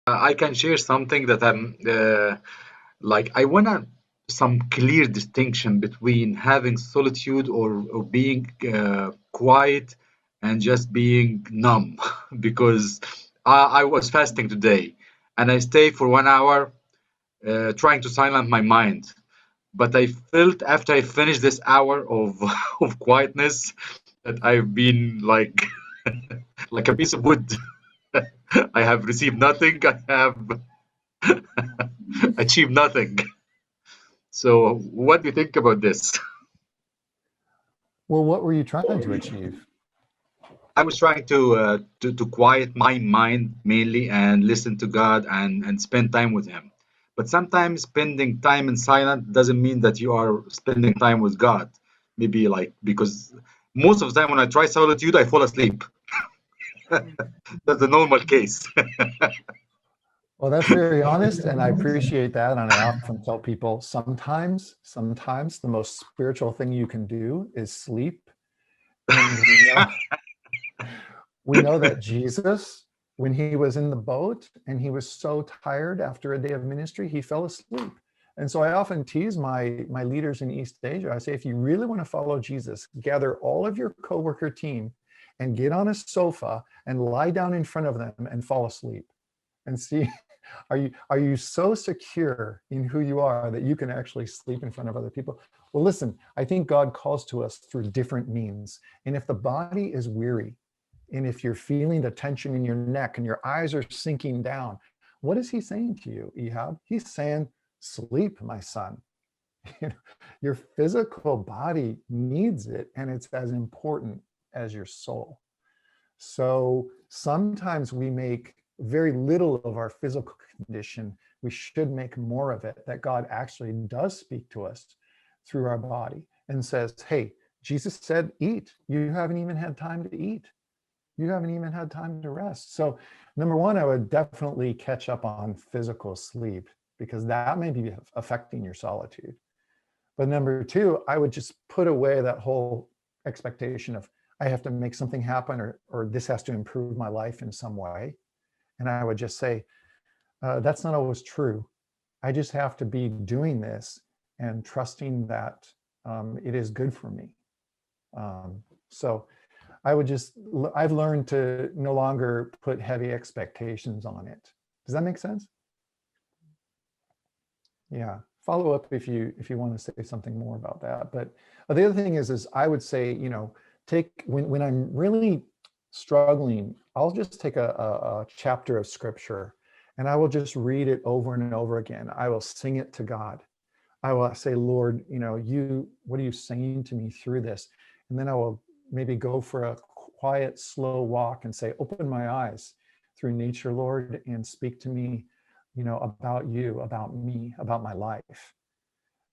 I can share something that like I wanna some clear distinction between having solitude or being quiet and just being numb because I was fasting today and I stayed for 1 hour trying to silence my mind. But I felt after I finished this hour of of quietness that I've been like like a piece of wood. I have received nothing. I have achieved nothing. So, what do you think about this? Well, what were you trying to achieve? I was trying to quiet my mind mainly and listen to God and spend time with Him. But sometimes spending time in silence doesn't mean that you are spending time with God. Maybe like because most of the time when I try solitude, I fall asleep. That's the normal case. Well, that's very honest, and I appreciate that. And I often tell people sometimes the most spiritual thing you can do is sleep. And we know that Jesus, when he was in the boat and he was so tired after a day of ministry, he fell asleep. And so I often tease my leaders in East Asia. I say, if you really want to follow Jesus, gather all of your coworker team and get on a sofa and lie down in front of them and fall asleep and see, are you so secure in who you are that you can actually sleep in front of other people? Well, listen, I think God calls to us through different means. And if the body is weary, and if you're feeling the tension in your neck and your eyes are sinking down, what is he saying to you, Ehab? He's saying, sleep, my son. Your physical body needs it, and it's as important as your soul. So sometimes we make very little of our physical condition. We should make more of it, that God actually does speak to us through our body and says, hey, Jesus said, eat. You haven't even had time to eat. You haven't even had time to rest. So, number one, I would definitely catch up on physical sleep because that may be affecting your solitude. But number two, I would just put away that whole expectation of I have to make something happen or this has to improve my life in some way. And I would just say, that's not always true. I just have to be doing this and trusting that it is good for me. So I've learned to no longer put heavy expectations on it. Does that make sense? Yeah. Follow up if you want to say something more about that. But the other thing is I would say, take when I'm really struggling, I'll just take a chapter of scripture and I will just read it over and over again. I will sing it to God. I will say, Lord, what are you saying to me through this? And then I will maybe go for a quiet, slow walk and say, open my eyes through nature, Lord, and speak to me, about you, about me, about my life.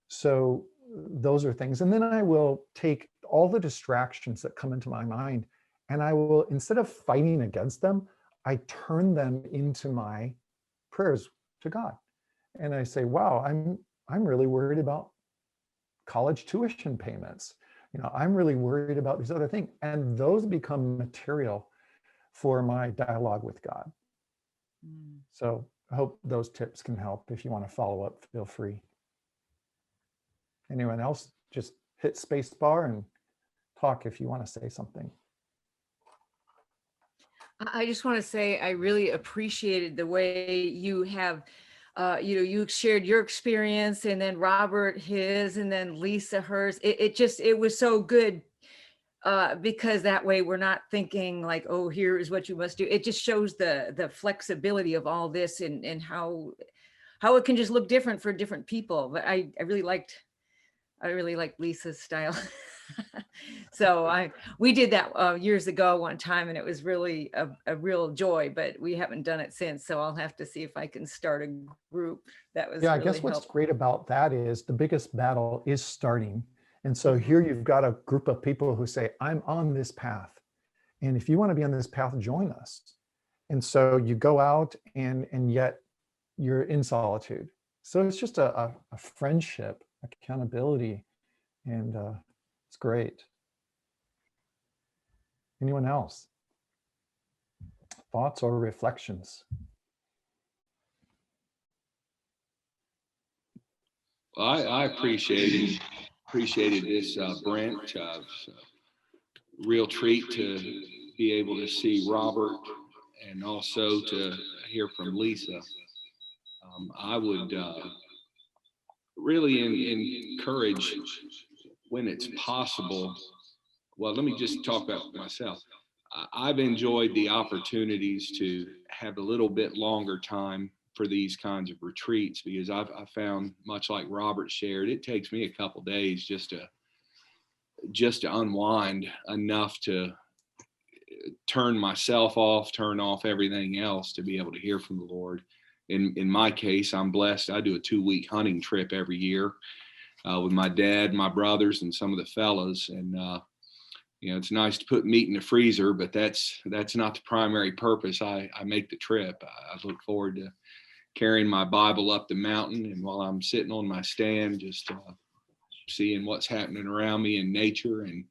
So those are things. And then I will take all the distractions that come into my mind and I will, instead of fighting against them, I turn them into my prayers to God. And I say, wow, I'm really worried about college tuition payments. I'm really worried about these other things. And those become material for my dialogue with God. So I hope those tips can help. If you want to follow up, feel free. Anyone else? Just hit space bar and talk if you want to say something. I just want to say I really appreciated the way you have, you shared your experience and then Robert his and then Lisa hers. It was so good because that way we're not thinking like, oh, here is what you must do. It just shows the flexibility of all this and how it can just look different for different people. But I really liked Lisa's style. So we did that years ago one time, and it was really a real joy. But we haven't done it since, so I'll have to see if I can start a group. That was Yeah, I really guess what's helpful. great about that is the biggest battle is starting. And so here you've got a group of people who say, I'm on this path. And if you want to be on this path, join us. And so you go out and yet you're in solitude. So it's just a friendship, accountability, and it's great. Anyone else? Thoughts or reflections? Well, I appreciated this, Brent. It's a real treat to be able to see Robert and also to hear from Lisa. I would really encourage when it's possible. Well, let me just talk about myself. I've enjoyed the opportunities to have a little bit longer time for these kinds of retreats because I've found, much like Robert shared, it takes me a couple days just to unwind enough to turn myself off, turn off everything else to be able to hear from the Lord. In my case, I'm blessed. I do a 2-week hunting trip every year with my dad, my brothers, and some of the fellas. And it's nice to put meat in the freezer, but that's not the primary purpose. I make the trip. I look forward to carrying my Bible up the mountain, and while I'm sitting on my stand, just seeing what's happening around me in nature and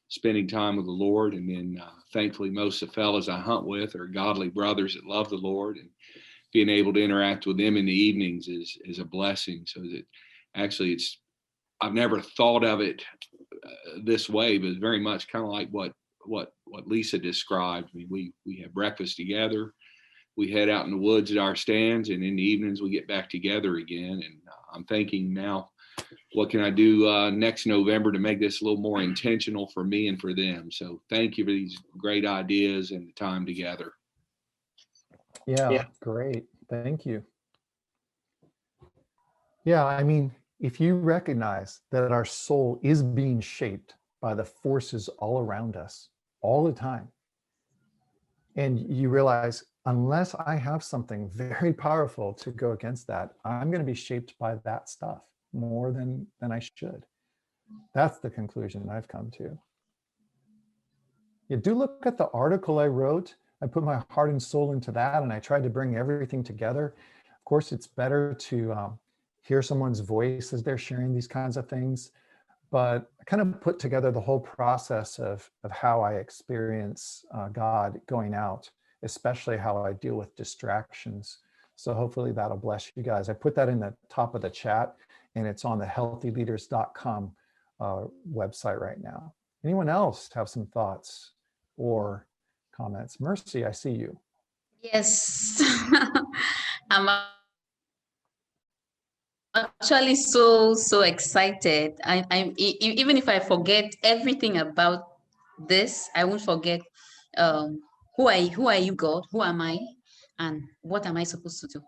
spending time with the Lord. And then thankfully, most of the fellas I hunt with are godly brothers that love the Lord, and being able to interact with them in the evenings is a blessing. So that actually I've never thought of it this way, but it's very much kind of like what Lisa described. I mean, we have breakfast together, we head out in the woods at our stands, and in the evenings we get back together again. And I'm thinking now, what can I do next November to make this a little more intentional for me and for them? So thank you for these great ideas and the time together. Yeah, great. Thank you. Yeah, I mean, if you recognize that our soul is being shaped by the forces all around us all the time, and you realize, unless I have something very powerful to go against that, I'm going to be shaped by that stuff more than I should. That's the conclusion I've come to. You do look at the article I wrote. I put my heart and soul into that, and I tried to bring everything together. Of course, it's better to hear someone's voice as they're sharing these kinds of things, but I kind of put together the whole process of how I experience God going out, especially how I deal with distractions. So hopefully that'll bless you guys. I put that in the top of the chat, and it's on the healthyleaders.com website right now. Anyone else have some thoughts or comments? Mercy, I see you. Yes. I'm actually so excited. Even if I forget everything about this, I won't forget who are you, God? Who am I? And what am I supposed to do?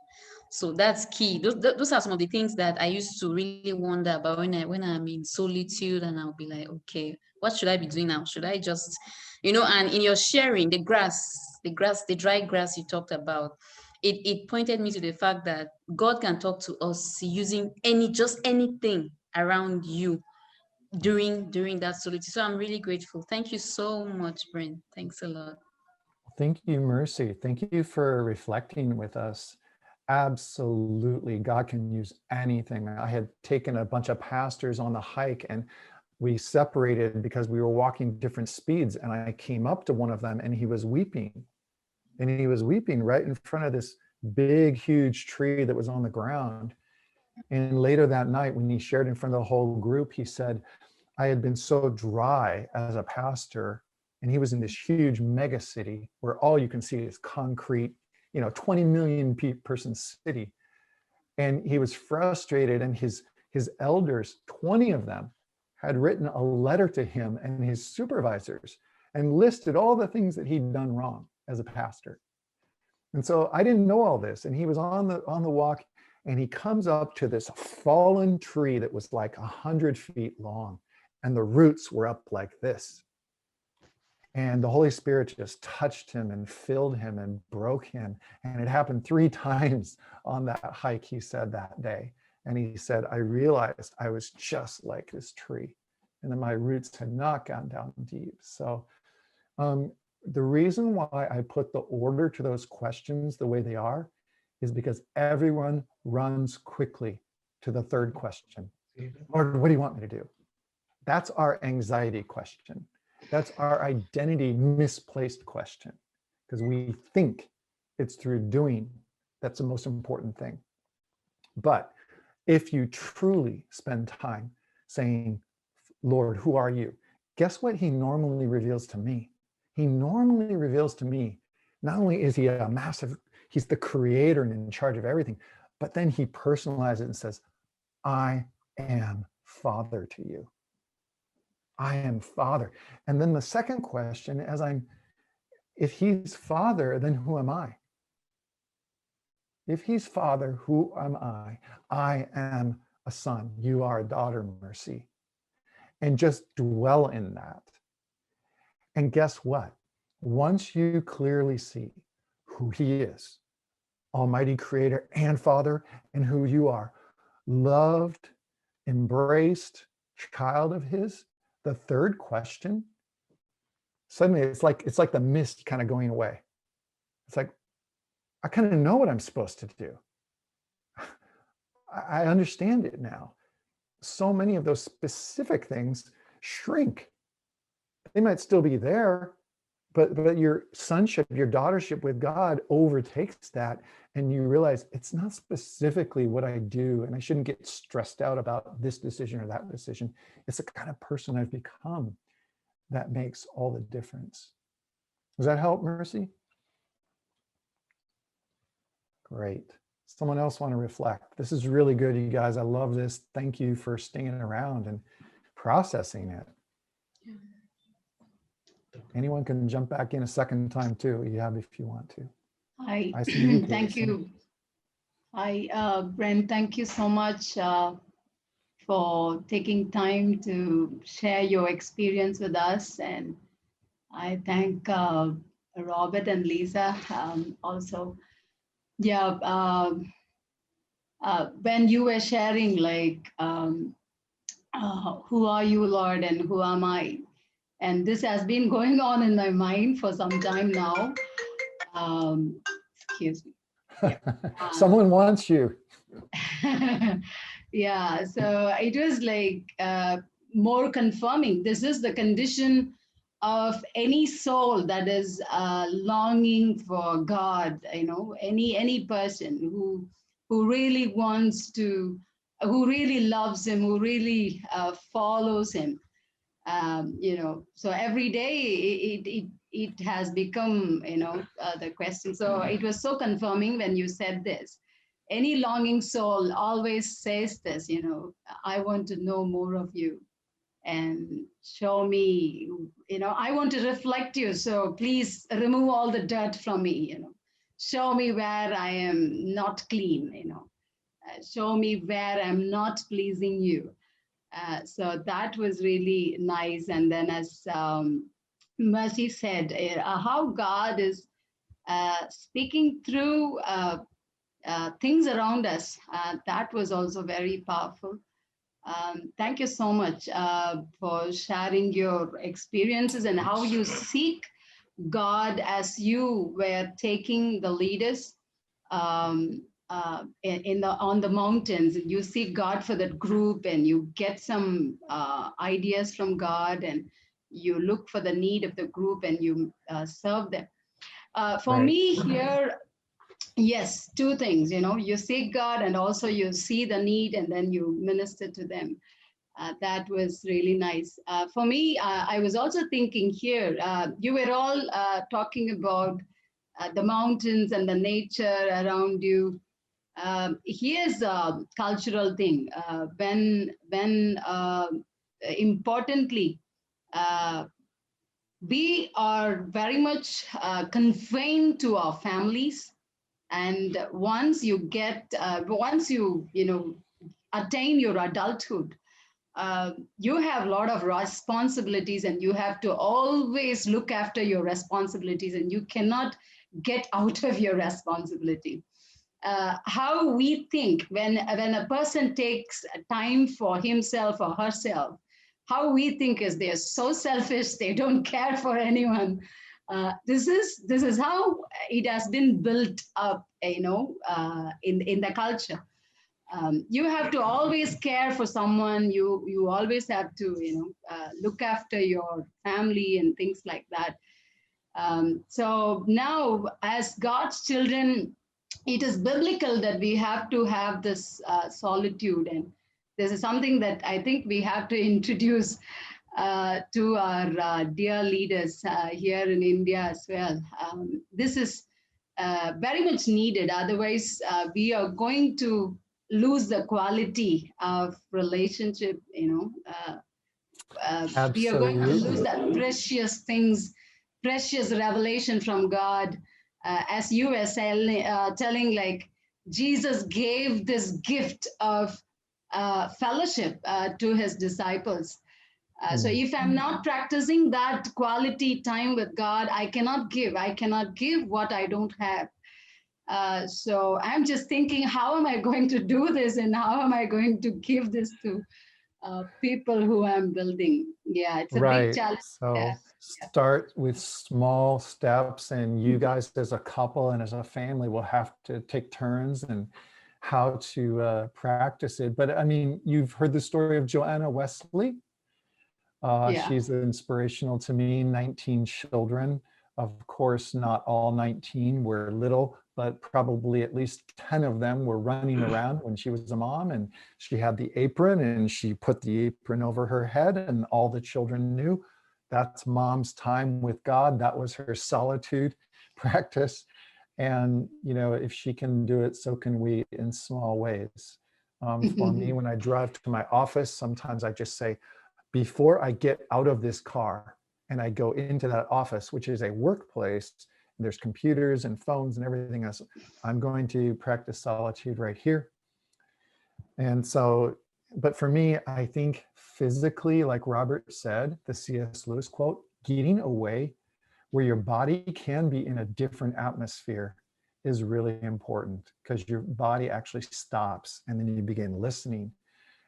So that's key. Those are some of the things that I used to really wonder about when I'm in solitude, and I'll be like, okay, what should I be doing now? Should I just, and in your sharing, the dry grass you talked about, it pointed me to the fact that God can talk to us using just anything around you during that solitude. So I'm really grateful. Thank you so much, Brent. Thanks a lot. Thank you, Mercy. Thank you for reflecting with us. Absolutely, God can use anything. I had taken a bunch of pastors on the hike, and we separated because we were walking different speeds, and I came up to one of them, and he was weeping. And he was weeping right in front of this big, huge tree that was on the ground. And later that night, when he shared in front of the whole group, he said, I had been so dry as a pastor, and he was in this huge mega city where all you can see is concrete, 20 million person city. And he was frustrated, and his elders, 20 of them, had written a letter to him and his supervisors and listed all the things that he'd done wrong as a pastor. And so I didn't know all this. And he was on the walk, and he comes up to this fallen tree that was like 100 feet long, and the roots were up like this. And the Holy Spirit just touched him and filled him and broke him. And it happened 3 times on that hike, he said, that day. And he said, I realized I was just like this tree, and that my roots had not gone down deep. So the reason why I put the order to those questions the way they are is because everyone runs quickly to the third question. Lord, what do you want me to do? That's our anxiety question. That's our identity misplaced question, because we think it's through doing that's the most important thing. But If you truly spend time saying, Lord, who are you? Guess what he normally reveals to me? He normally reveals to me, not only is he a massive, he's the creator and in charge of everything, but then he personalizes it and says, I am Father to you. I am Father. And then the second question, if he's Father, then who am I? If he's Father, who am I? I am a son. You are a daughter, Mercy. And just dwell in that. And guess what? Once you clearly see who he is, Almighty Creator and Father, and who you are, loved, embraced child of his, the third question, suddenly it's like the mist kind of going away. It's like, I kind of know what I'm supposed to do. I understand it now. So many of those specific things shrink. They might still be there, but your sonship, your daughtership with God overtakes that, and you realize it's not specifically what I do, and I shouldn't get stressed out about this decision or that decision. It's the kind of person I've become that makes all the difference. Does that help, Mercy? Great. Someone else want to reflect? This is really good, you guys. I love this. Thank you for staying around and processing it. Anyone can jump back in a second time too. You have if you want to. I see you, Thank Casey. you. Brent, thank you so much for taking time to share your experience with us. And I thank Robert and Lisa also. Yeah, when you were sharing like, who are you, Lord, and who am I? And this has been going on in my mind for some time now. Excuse me. Yeah. Someone wants you. Yeah, so it was like more confirming. This is the condition of any soul that is longing for God. You know, any person who really wants to, who really loves Him, who really follows Him. You know, so every day it has become, you know, the question. So it was so confirming when you said this. Any longing soul always says this, you know, I want to know more of you and show me, you know, I want to reflect you. So please remove all the dirt from me, you know, show me where I am not clean, you know, show me where I'm not pleasing you. So that was really nice. And then as Mercy said, how God is speaking through things around us, that was also very powerful. Thank you so much for sharing your experiences and how you seek God as you were taking the leaders on the mountains. You seek God for that group, and you get some ideas from God, and you look for the need of the group, and you serve them. For Right. me here, yes, two things, you know, you seek God and also you see the need and then you minister to them. That was really nice. For me, I was also thinking here, you were all talking about the mountains and the nature around you. Here's a cultural thing. When importantly, we are very much confined to our families. And once you get, once you know, attain your adulthood, you have a lot of responsibilities, and you have to always look after your responsibilities, and you cannot get out of your responsibility. How we think when a person takes time for himself or herself, how we think is they're so selfish, they don't care for anyone. This is how it has been built up, you know, in the culture. You have to always care for someone. You always have to, you know, look after your family and things like that. So now, as God's children, it is biblical that we have to have this solitude, and this is something that I think we have to introduce to our dear leaders here in India as well. This is very much needed. Otherwise, we are going to lose the quality of relationship. We are going to lose Absolutely. that precious things, precious revelation from God. As you were telling, like Jesus gave this gift of fellowship to his disciples. So Mm. if I'm not practicing that quality time with God, I cannot give. I cannot give what I don't have. So I'm just thinking, how am I going to do this, and how am I going to give this to people who I'm building? Yeah, it's a big Right. challenge. Yeah. So start with small steps, and you guys as a couple and as a family will have to take turns and how to practice it. But I mean, you've heard the story of Joanna Wesley. Yeah. She's inspirational to me. 19 children. Of course, not all 19 were little, but probably at least 10 of them were running around when she was a mom, and she had the apron and she put the apron over her head, and all the children knew that's mom's time with God. That was her solitude practice. And, you know, if she can do it, so can we in small ways. For me, when I drive to my office, sometimes I just say, before I get out of this car and I go into that office, which is a workplace, there's computers and phones and everything else, I'm going to practice solitude right here. And so, but for me, I think physically, like Robert said, the C.S. Lewis quote, getting away where your body can be in a different atmosphere is really important, because your body actually stops and then you begin listening.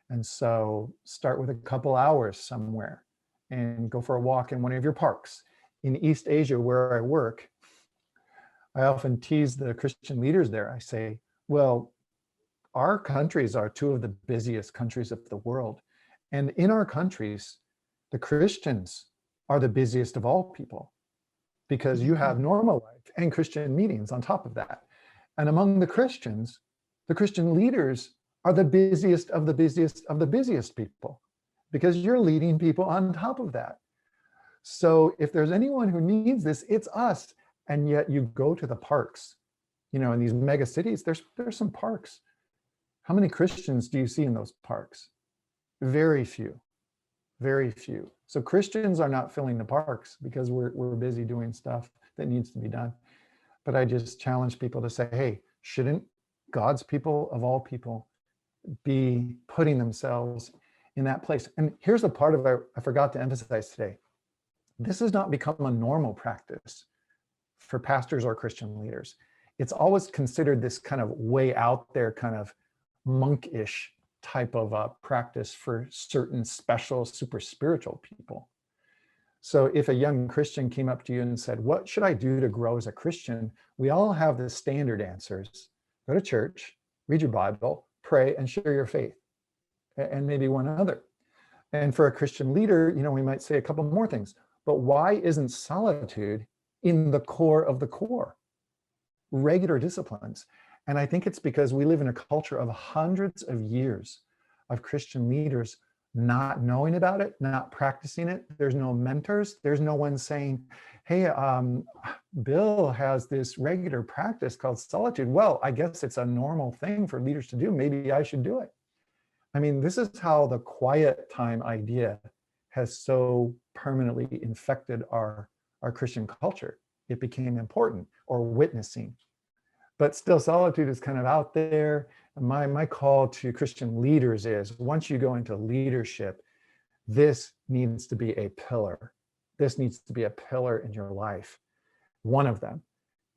And so start with a couple hours somewhere and go for a walk in one of your parks. In East Asia, where I work, I often tease the Christian leaders there. I say, well, our countries are two of the busiest countries of the world. And in our countries, the Christians are the busiest of all people, because you have normal life and Christian meetings on top of that. And among the Christians, the Christian leaders are the busiest of the busiest of the busiest people, because you're leading people on top of that. So if there's anyone who needs this, it's us. And yet you go to the parks, you know, in these mega cities, there's some parks. How many Christians do you see in those parks? Very few, very few. So Christians are not filling the parks because we're busy doing stuff that needs to be done. But I just challenge people to say, hey, shouldn't God's people of all people be putting themselves in that place? And here's the part of it I forgot to emphasize today. This has not become a normal practice for pastors or Christian leaders. It's always considered this kind of way out there, kind of monkish type of practice for certain special, super spiritual people. So if a young Christian came up to you and said, what should I do to grow as a Christian? We all have the standard answers. Go to church, read your Bible, pray, and share your faith, and maybe one other. And for a Christian leader, you know, we might say a couple more things. But why isn't solitude in the core of the core? Regular disciplines. And I think it's because we live in a culture of hundreds of years of Christian leaders not knowing about it, not practicing it. There's no mentors. There's no one saying, hey, Bill has this regular practice called solitude. Well, I guess it's a normal thing for leaders to do. Maybe I should do it. I mean, this is how the quiet time idea has so permanently infected our Christian culture. It became important, or witnessing. But still, solitude is kind of out there. My call to Christian leaders is, once you go into leadership, this needs to be a pillar. This needs to be a pillar in your life, one of them.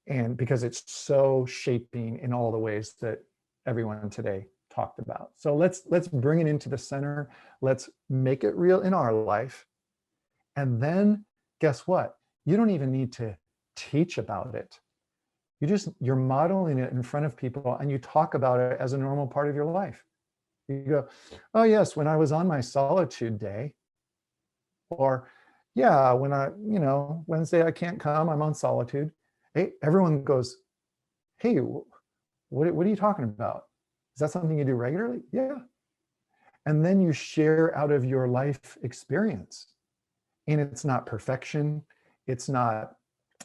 And because it's so shaping in all the ways that everyone today talked about. So let's bring it into the center. Let's make it real in our life. And then guess what? You don't even need to teach about it. You're modeling it in front of people, and you talk about it as a normal part of your life. You go, oh yes, when I was on my solitude day, or yeah, when Wednesday I can't come, I'm on solitude. Hey, everyone goes, hey, What are you talking about? Is that something you do regularly? Yeah. And then you share out of your life experience. And it's not perfection. It's not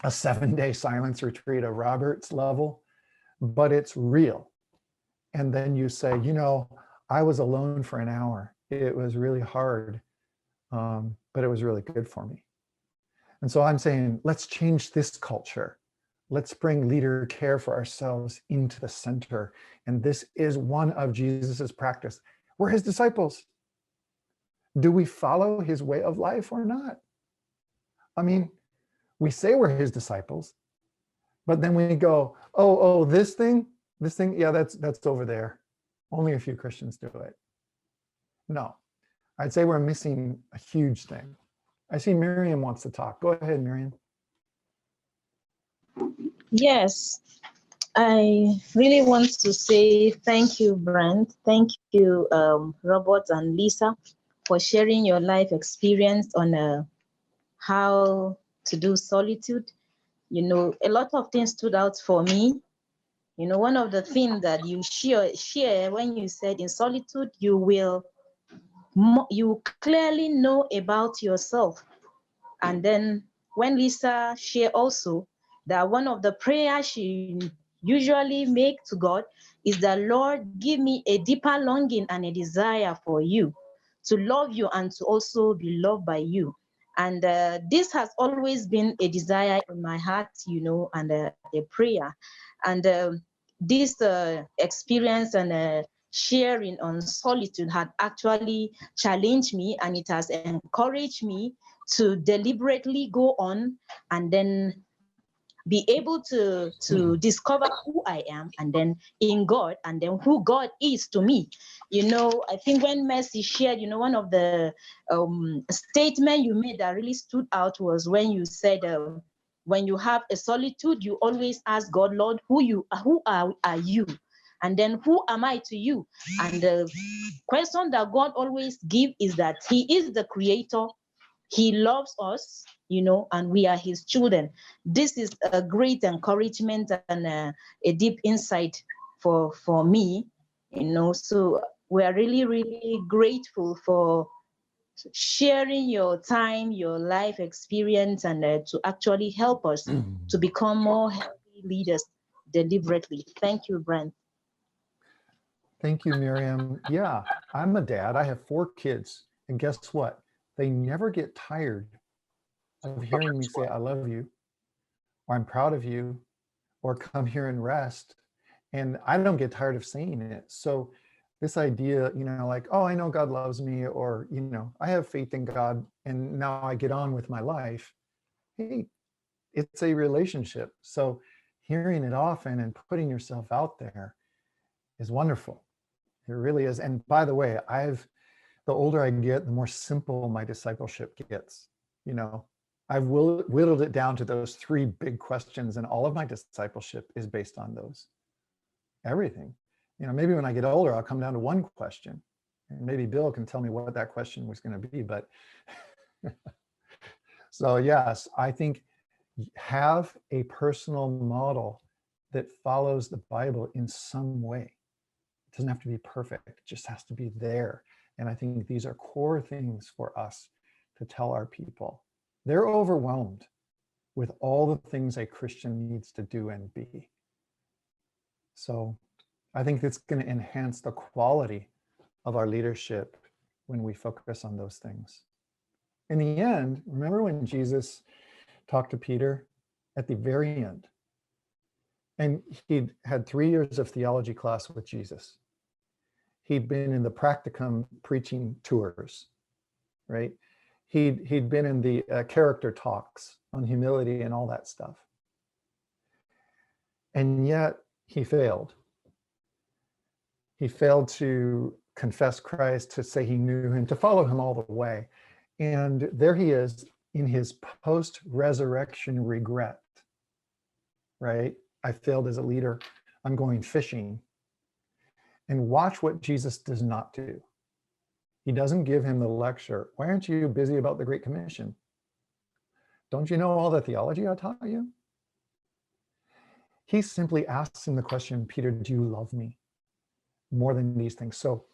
a 7-day silence retreat at Robert's level, but it's real. And then you say, you know, I was alone for an hour. It was really hard, but it was really good for me. And so I'm saying, let's change this culture. Let's bring leader care for ourselves into the center. And this is one of Jesus's practice. We're his disciples. Do we follow his way of life or not? I mean, we say we're his disciples, but then we go, oh, this thing, yeah, that's over there. Only a few Christians do it. No, I'd say we're missing a huge thing. I see Miriam wants to talk. Go ahead, Miriam. Yes, I really want to say thank you, Brent. Thank you, Robert and Lisa, for sharing your life experience on how to do solitude. You know, a lot of things stood out for me. You know, one of the things that you share when you said in solitude, you clearly know about yourself. And then when Lisa shared also that one of the prayers she usually make to God is that, Lord, give me a deeper longing and a desire for you, to love you and to also be loved by you. And this has always been a desire in my heart, you know, and a prayer. And this experience and sharing on solitude had actually challenged me, and it has encouraged me to deliberately go on and then be able to discover who I am, and then in God, and then who God is to me. You know, I think when Mercy shared, you know, one of the statement you made that really stood out was when you said, when you have a solitude, you always ask God, Lord, who are you? And then who am I to you? And the question that God always gives is that he is the creator. He loves us, you know, and we are his children. This is a great encouragement and a deep insight for me, you know. So we are really, really grateful for sharing your time, your life experience, and to actually help us to become more healthy leaders deliberately. Thank you, Brent. Thank you, Miriam. Yeah, I'm a dad. I have 4 kids. And guess what? They never get tired of hearing me say, I love you, or I'm proud of you, or come here and rest. And I don't get tired of saying it. So this idea, you know, like, oh, I know God loves me, or, you know, I have faith in God and now I get on with my life. Hey, it's a relationship. So hearing it often and putting yourself out there is wonderful. It really is. And by the way, the older I get, the more simple my discipleship gets. You know, I've whittled it down to those 3 big questions, and all of my discipleship is based on those. Everything. You know, maybe when I get older, I'll come down to 1 question, and maybe Bill can tell me what that question was going to be. But so yes, I think have a personal model that follows the Bible in some way. It doesn't have to be perfect. It just has to be there. And I think these are core things for us to tell our people. They're overwhelmed with all the things a Christian needs to do and be. So I think it's going to enhance the quality of our leadership when we focus on those things. In the end, remember when Jesus talked to Peter at the very end? And he'd had 3 years of theology class with Jesus. He'd been in the practicum preaching tours, right? He'd been in the character talks on humility and all that stuff. And yet he failed. He failed to confess Christ, to say he knew him, to follow him all the way. And there he is in his post-resurrection regret, right? I failed as a leader. I'm going fishing. And watch what Jesus does not do. He doesn't give him the lecture. Why aren't you busy about the Great Commission? Don't you know all the theology I taught you? He simply asks him the question, Peter, do you love me more than these things? So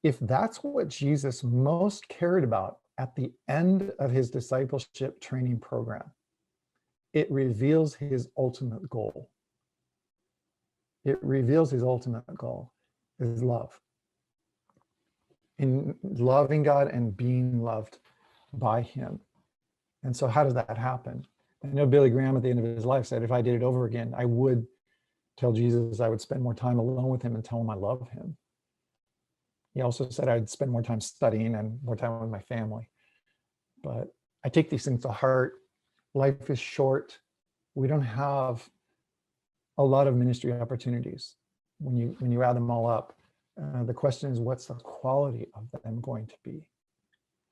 if that's what Jesus most cared about at the end of his discipleship training program, it reveals his ultimate goal. It reveals his ultimate goal is love. In loving God and being loved by him. And so how does that happen? I know Billy Graham at the end of his life said, if I did it over again, I would tell Jesus I would spend more time alone with him and tell him I love him. He also said I'd spend more time studying and more time with my family. But I take these things to heart. Life is short. We don't have a lot of ministry opportunities. When you add them all up, the question is, what's the quality of them going to be?